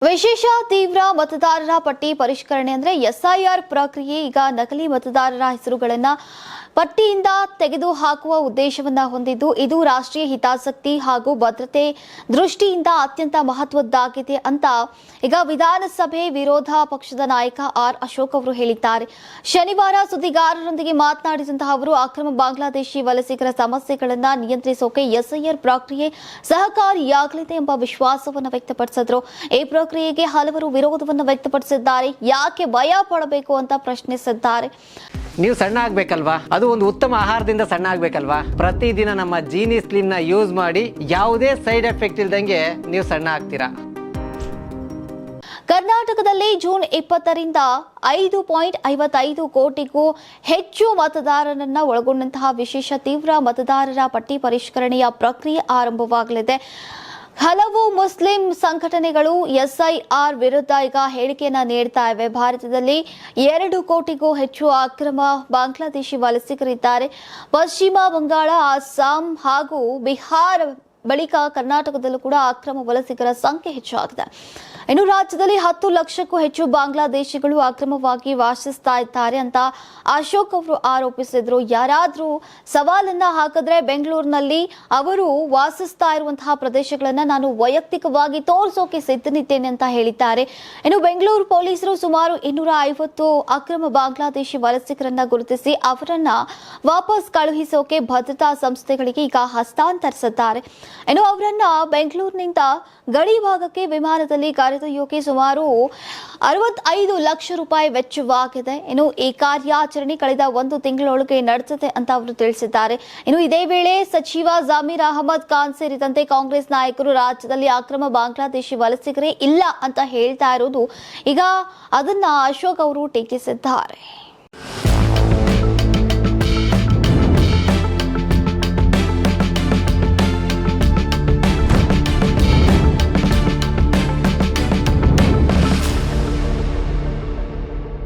ವಿಶೇಷ ತೀವ್ರ ಮತದಾರರ ಪಟ್ಟಿ ಪರಿಷ್ಕರಣೆ ಅಂದ್ರೆ ಎಸ್ಐಆರ್ ಪ್ರಕ್ರಿಯೆ ಈಗ ನಕಲಿ ಮತದಾರರ ಹೆಸರುಗಳನ್ನು ಪಟ್ಟಿಯಿಂದ ತೆಗೆದುಹಾಕುವ ಉದ್ದೇಶವನ್ನ ಹೊಂದಿದ್ದು ಇದು ರಾಷ್ಟ್ರೀಯ ಹಿತಾಸಕ್ತಿ ಹಾಗೂ ಭದ್ರತೆ ದೃಷ್ಟಿಯಿಂದ ಅತ್ಯಂತ ಮಹತ್ವದ್ದಾಗಿದೆ ಅಂತ ಈಗ ವಿಧಾನಸಭೆ ವಿರೋಧ ಪಕ್ಷದ ನಾಯಕ ಆರ್ ಅಶೋಕ್ ಅವರು ಹೇಳಿದ್ದಾರೆ. ಶನಿವಾರ ಸುದ್ದಿಗಾರರೊಂದಿಗೆ ಮಾತನಾಡಿದಂತಹ ಅವರು ಅಕ್ರಮ ಬಾಂಗ್ಲಾದೇಶಿ ವಲಸಿಗರ ಸಮಸ್ಯೆಗಳನ್ನು ನಿಯಂತ್ರಿಸೋಕೆ ಎಸ್ಐಆರ್ ಪ್ರಕ್ರಿಯೆ ಸಹಕಾರಿಯಾಗಲಿದೆ ಎಂಬ ವಿಶ್ವಾಸವನ್ನು ವ್ಯಕ್ತಪಡಿಸಿದರು. ಈ ಪ್ರಕ್ರಿಯೆಗೆ ಹಲವರು ವಿರೋಧವನ್ನು ವ್ಯಕ್ತಪಡಿಸಿದ್ದಾರೆ. ಯಾಕೆ ಭಯ ಪಡಬೇಕು ಅಂತ ಪ್ರಶ್ನಿಸಿದ್ದಾರೆ. ನೀವು ಸಣ್ಣ ಆಗ್ಬೇಕಲ್ವಾ, ಅದು ಒಂದು ಉತ್ತಮ ಆಹಾರದಿಂದ ಸಣ್ಣ ಆಗ್ಬೇಕಲ್ವಾ. ಪ್ರತಿದಿನ ನಮ್ಮ ಜೀನಿ ಸ್ಲಿಮ್ ನ ಯೂಸ್ ಮಾಡಿ ಯಾವುದೇ ಸೈಡ್ ಎಫೆಕ್ಟ್ ಇಲ್ದಂಗೆ ನೀವು ಸಣ್ಣ ಆಗ್ತೀರಾ. ಕರ್ನಾಟಕದಲ್ಲಿ ಜೂನ್ 20ರಿಂದ 5.55 ಕೋಟಿಗೂ ಹೆಚ್ಚು ಮತದಾರರನ್ನ ಒಳಗೊಂಡಂತಹ ವಿಶೇಷ ತೀವ್ರ ಮತದಾರರ ಪಟ್ಟಿ ಪರಿಷ್ಕರಣೆಯ ಪ್ರಕ್ರಿಯೆ ಆರಂಭವಾಗಲಿದೆ. ಹಲವು ಮುಸ್ಲಿಂ ಸಂಘಟನೆಗಳು ಎಸ್ಐಆರ್ ವಿರುದ್ಧ ಈಗ ಹೇಳಿಕೆಯನ್ನ ನೀಡ್ತಾ ಇವೆ. ಭಾರತದಲ್ಲಿ 2 ಕೋಟಿಗೂ ಹೆಚ್ಚು ಅಕ್ರಮ ಬಾಂಗ್ಲಾದೇಶಿ ವಲಸಿಗರಿದ್ದಾರೆ. ಪಶ್ಚಿಮ ಬಂಗಾಳ, ಅಸ್ಸಾಂ ಹಾಗೂ ಬಿಹಾರ ಬಳಿಕ ಕರ್ನಾಟಕದಲ್ಲೂ ಕೂಡ ಅಕ್ರಮ ವಲಸಿಗರ ಸಂಖ್ಯೆ ಹೆಚ್ಚಾಗಿದೆ. ಇನ್ನು ರಾಜ್ಯದಲ್ಲಿ 10 ಲಕ್ಷಕ್ಕೂ ಹೆಚ್ಚು ಬಾಂಗ್ಲಾದೇಶಿಗಳು ಅಕ್ರಮವಾಗಿ ವಾಸಿಸ್ತಾ ಇದ್ದಾರೆ ಅಂತ ಅಶೋಕ್ ಅವರು ಆರೋಪಿಸಿದ್ರು. ಯಾರಾದ್ರೂ ಸವಾಲನ್ನ ಹಾಕಿದ್ರೆ ಬೆಂಗಳೂರಿನಲ್ಲಿ ಅವರು ವಾಸಿಸ್ತಾ ಇರುವಂತಹ ಪ್ರದೇಶಗಳನ್ನ ನಾನು ವೈಯಕ್ತಿಕವಾಗಿ ತೋರಿಸೋಕೆ ಸಿದ್ಧನಿದ್ದೇನೆ ಅಂತ ಹೇಳಿದ್ದಾರೆ. ಇನ್ನು ಬೆಂಗಳೂರು ಪೊಲೀಸರು ಸುಮಾರು 250 ಅಕ್ರಮ ಬಾಂಗ್ಲಾದೇಶಿ ವಲಸಿಗರನ್ನ ಗುರುತಿಸಿ ಅವರನ್ನ ವಾಪಸ್ ಕಳುಹಿಸೋಕೆ ಭದ್ರತಾ ಸಂಸ್ಥೆಗಳಿಗೆ ಈಗ ಹಸ್ತಾಂತರಿಸಿದ್ದಾರೆ. ಇನ್ನು ಅವರನ್ನ ಬೆಂಗಳೂರಿನಿಂದ ಗಡಿ ಭಾಗಕ್ಕೆ ವಿಮಾನದಲ್ಲಿ ಕರೆದೊಯ್ಯೋಕೆ ಸುಮಾರು 65 ಲಕ್ಷ ರೂಪಾಯಿ ವೆಚ್ಚವಾಗಿದೆ. ಇನ್ನು ಈ ಕಾರ್ಯಾಚರಣೆ ಕಳೆದ 1 ತಿಂಗಳೊಳಗೆ ನಡೆದಿದೆ ಅಂತ ಅವರು ತಿಳಿಸಿದ್ದಾರೆ. ಇನ್ನು ಇದೇ ವೇಳೆ ಸಚಿವ ಜಮೀರ್ ಅಹಮದ್ ಖಾನ್ ಸೇರಿದಂತೆ ಕಾಂಗ್ರೆಸ್ ನಾಯಕರು ರಾಜ್ಯದಲ್ಲಿ ಅಕ್ರಮ ಬಾಂಗ್ಲಾದೇಶಿ ವಲಸಿಗರೇ ಇಲ್ಲ ಅಂತ ಹೇಳ್ತಾ ಇರೋದು ಈಗ ಅದನ್ನ ಅಶೋಕ್ ಅವರು ಟೀಕಿಸಿದ್ದಾರೆ.